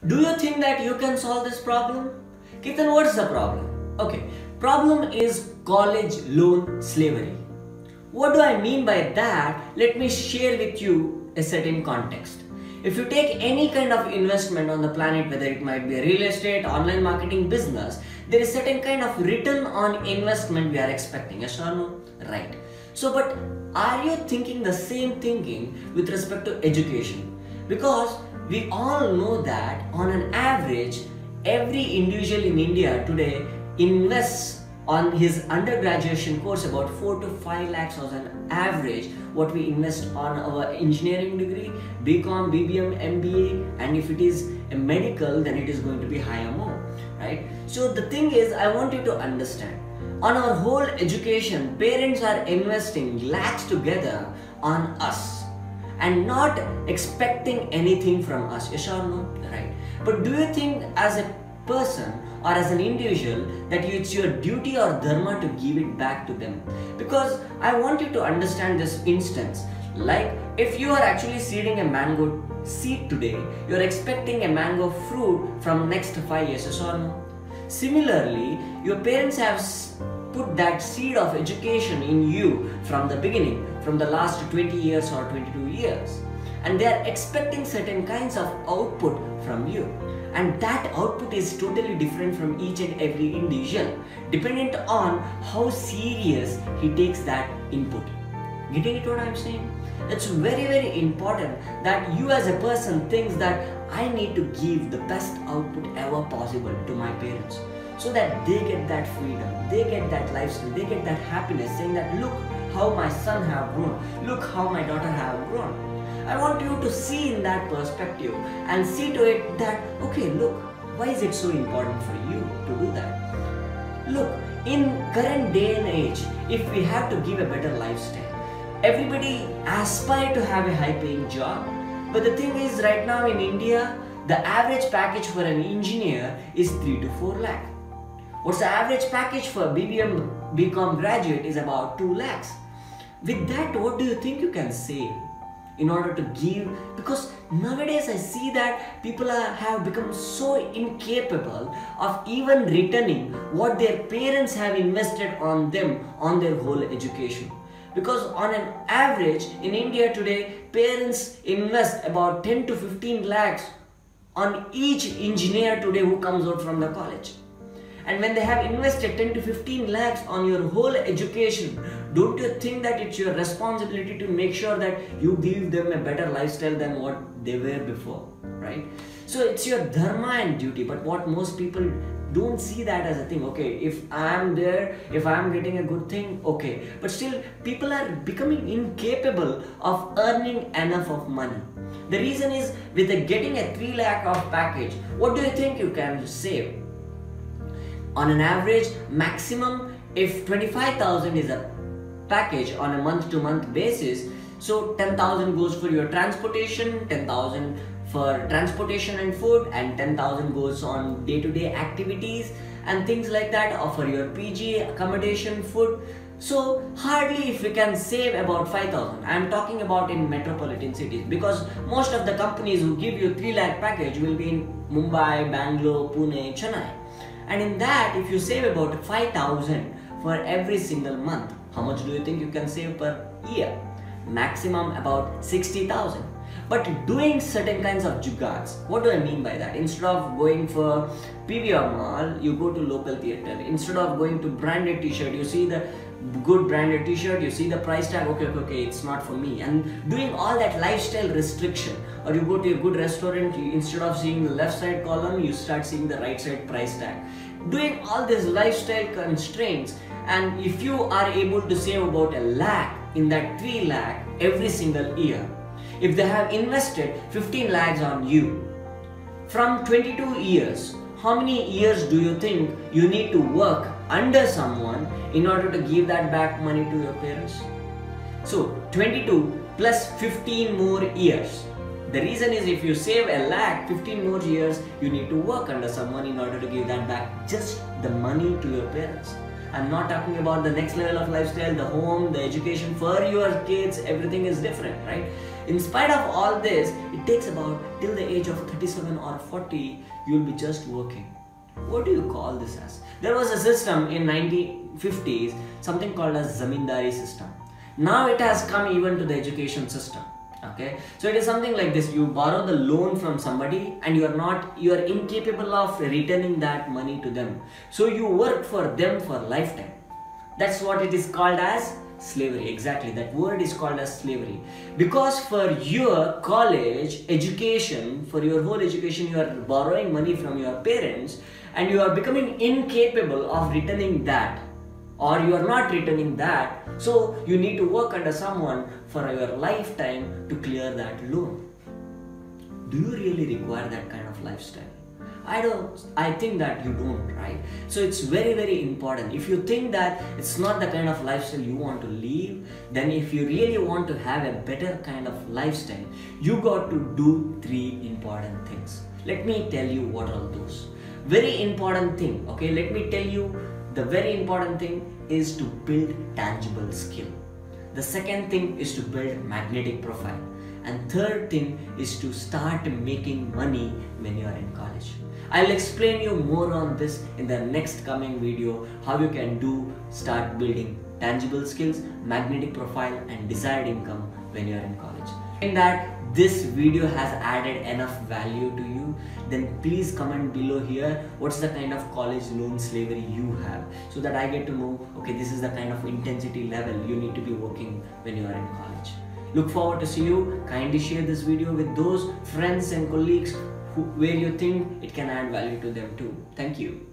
Do you think that you can solve this problem? Keerthan, what's the problem? Okay, problem is college loan slavery. What do I mean by that? Let me share with you a certain context. If you take any kind of investment on the planet, whether it might be real estate, online marketing, business, there is certain kind of return on investment we are expecting. Yes or no? Right. So, but are you thinking the same thinking with respect to education? Because we all know that on an average, every individual in India today invests on his undergraduation course about 4 to 5 lakhs as an average what we invest on our engineering degree, BCom, BBM, MBA, and if it is a medical, then it is going to be higher more, right? So the thing is, I want you to understand, on our whole education, parents are investing lakhs together on us and not expecting anything from us. Yes or no? Right. But do you think as a person or as an individual that it's your duty or dharma to give it back to them? Because I want you to understand this instance. Like if you are actually seeding a mango seed today, you're expecting a mango fruit from next 5 years. Yes or no? Similarly, your parents have put that seed of education in you from the beginning, from the last 20 years or 22 years, and they are expecting certain kinds of output from you, and that output is totally different from each and every individual dependent on how serious he takes that input. Getting it what I'm saying? It's very important that you as a person thinks that I need to give the best output ever possible to my parents, so that they get that freedom, they get that lifestyle, they get that happiness, saying that look how my son have grown, look how my daughter have grown. I want you to see in that perspective and see to it that, okay, look, why is it so important for you to do that? Look, in current day and age, if we have to give a better lifestyle, everybody aspire to have a high paying job. But the thing is, right now in India, the average package for an engineer is 3 to 4 lakh. What's the average package for a BBM, BCom graduate is about 2 lakhs. With that, what do you think you can save in order to give? Because nowadays I see that people have become so incapable of even returning what their parents have invested on them on their whole education. Because on an average in India today, parents invest about 10 to 15 lakhs on each engineer today who comes out from the college. And when they have invested 10 to 15 lakhs on your whole education, don't you think that it's your responsibility to make sure that you give them a better lifestyle than what they were before, right? So it's your dharma and duty, but what most people don't see that as a thing. Okay, if I'm there, if I'm getting a good thing, okay. But still, people are becoming incapable of earning enough of money. The reason is, with getting a 3 lakh of package, what do you think you can save? On an average, maximum, if 25,000 is a package on a month-to-month basis, so 10,000 goes for your transportation, 10,000 for transportation and food, and 10,000 goes on day-to-day activities and things like that, or for your PG, accommodation, food. So hardly if we can save about 5,000. I am talking about in metropolitan cities, because most of the companies who give you 3 lakh package will be in Mumbai, Bangalore, Pune, Chennai. And in that, if you save about 5,000 for every single month, how much do you think you can save per year? Maximum about 60,000. But doing certain kinds of jugads, what do I mean by that? Instead of going for PVR mall, you go to local theatre. Instead of going to branded t-shirt, you see the good branded t-shirt, you see the price tag, okay, it's not for me. And doing all that lifestyle restriction, or you go to a good restaurant, instead of seeing the left side column, you start seeing the right side price tag. Doing all these lifestyle constraints, and if you are able to save about a lakh in that 3 lakh every single year, if they have invested 15 lakhs on you from 22 years, how many years do you think you need to work under someone in order to give that back money to your parents? So 22 plus 15 more years. The reason is, if you save a lakh, 15 more years, you need to work under someone in order to give that back, just the money to your parents. I'm not talking about the next level of lifestyle, the home, the education for your kids, everything is different, right? In spite of all this, it takes about till the age of 37 or 40, you'll be just working. What do you call this as? There was a system in 1950s, something called as zamindari system. Now it has come even to the education system. Okay, so it is something like this: you borrow the loan from somebody and you are incapable of returning that money to them. So you work for them for lifetime. That's what it is called as slavery. Exactly, that word is called as slavery. Because for your college education, for your whole education, you are borrowing money from your parents and you are becoming incapable of returning that, or you are not returning that, so you need to work under someone for your lifetime to clear that loan. Do you really require that kind of lifestyle? I think that you don't, right? So it's very, very important. If you think that it's not the kind of lifestyle you want to live, then if you really want to have a better kind of lifestyle, you got to do 3 important things. Let me tell you what are those. Very important thing, okay? Let me tell you, the very important thing is to build tangible skill. The second thing is to build magnetic profile. And third thing is to start making money when you are in college. I'll explain you more on this in the next coming video, how you can start building tangible skills, magnetic profile and desired income when you are in college. In that this video has added enough value to you, then please comment below here what's the kind of college loan slavery you have, so that I get to know, okay, this is the kind of intensity level you need to be working when you are in college. Look forward to see you. Kindly share this video with those friends and colleagues where you think it can add value to them too. Thank you.